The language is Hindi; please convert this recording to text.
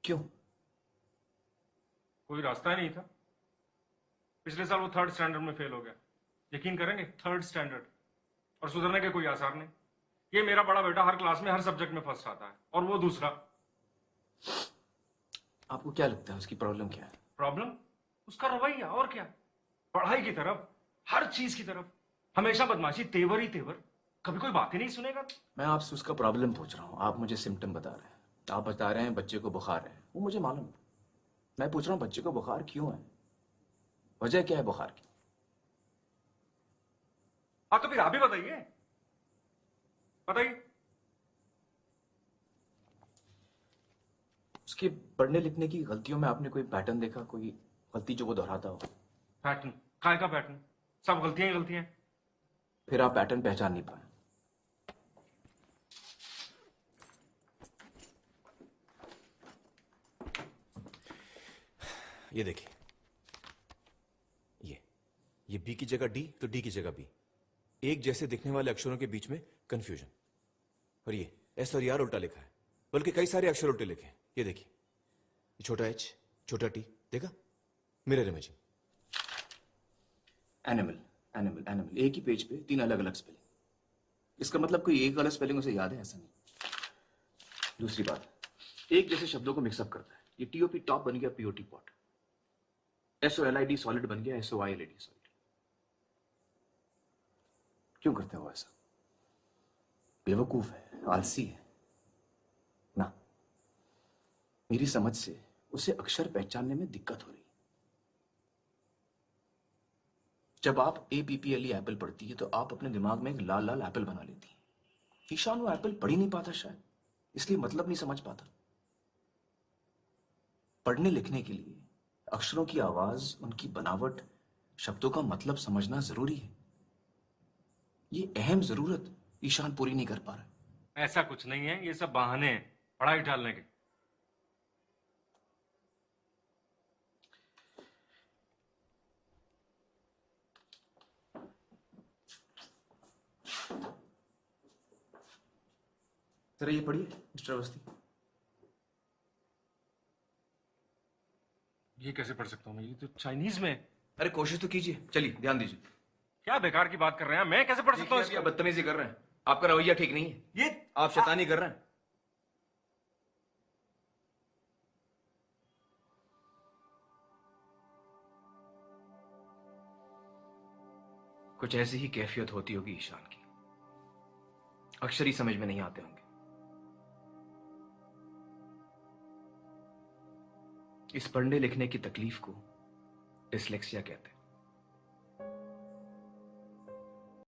क्यों? कोई रास्ता ही नहीं था। पिछले साल वो थर्ड स्टैंडर्ड में फेल हो गया। यकीन करेंगे, थर्ड स्टैंडर्ड। और सुधरने के कोई आसार नहीं। ये मेरा बड़ा बेटा हर क्लास में हर सब्जेक्ट में फर्स्ट आता है और वो दूसरा। आपको क्या लगता है उसकी प्रॉब्लम क्या है? प्रॉब्लम उसका रवैया, और क्या। पढ़ाई की तरफ, हर चीज की तरफ हमेशा बदमाशी, तेवर ही तेवर। कभी कोई बात ही नहीं सुनेगा। मैं आपसे उसका प्रॉब्लम पूछ रहा हूँ, आप मुझे सिम्टम बता रहे हैं। आप बता रहे हैं बच्चे को बुखार है, वो मुझे मालूम है। मैं पूछ रहा हूँ बच्चे को बुखार क्यों है, वजह क्या है बुखार की? हाँ तो फिर आप ही बताइए, बताइए। उसके पढ़ने लिखने की गलतियों में आपने कोई पैटर्न देखा, कोई गलती जो वो दोहराता हो? पैटर्न? काय का पैटर्न? सब गलतियां ही गलतियां हैं। फिर आप पैटर्न पहचान नहीं पाए। ये देखिए, ये बी की जगह डी तो डी की जगह बी। एक जैसे दिखने वाले अक्षरों के बीच में कंफ्यूजन। और ये एस और यार उल्टा लिखा है, बल्कि कई सारे अक्षर उल्टे लिखे हैं। ये देखिए, छोटा एच, छोटा टी, देखा? Mirror imaging. Animal, animal, animal, एक ही पेज पे 3 अलग अलग स्पेलिंग। इसका मतलब कोई एक गलत स्पेलिंग उसे याद है, ऐसा नहीं। दूसरी बात, एक जैसे शब्दों को मिक्सअप करता है। ये टीओपी टॉप बन गया पीओटी पॉट, SOLID सॉलिड बन गया SOILD सॉलिड। क्यों करते हो ऐसा? बेवकूफ है, आलसी है ना? मेरी समझ से उसे अक्षर पहचानने में दिक्कत हो रही है। जब आप APPLE एप्पल पढ़ती है तो आप अपने दिमाग में एक लाल लाल एप्पल बना लेती है। ईशान वो एप्पल पढ़ ही नहीं पाता, शायद इसलिए मतलब नहीं समझ पाता। पढ़ने लिखने के लिए अक्षरों की आवाज, उनकी बनावट, शब्दों का मतलब समझना जरूरी है। ये अहम जरूरत ईशान पूरी नहीं कर पा रहा। ऐसा कुछ नहीं है, ये सब बहाने हैं पढ़ाई टालने के। जरा ये पढ़िए मिस्टर अवस्थी। ये कैसे पढ़ सकता हूँ मैं? ये तो चाइनीज में है। अरे कोशिश तो कीजिए, चलिए ध्यान दीजिए। क्या बेकार की बात कर रहे हैं, मैं कैसे पढ़ सकता हूँ देखिए, इसको? आप बदतमीजी कर रहे हैं, आपका रवैया ठीक नहीं है, ये आप शैतानी कर रहे हैं। कुछ ऐसी ही कैफियत होती होगी ईशान की, अक्षर ही समझ में नहीं आते होंगे। इस पढ़ने लिखने की तकलीफ को डिसलेक्सिया कहते हैं।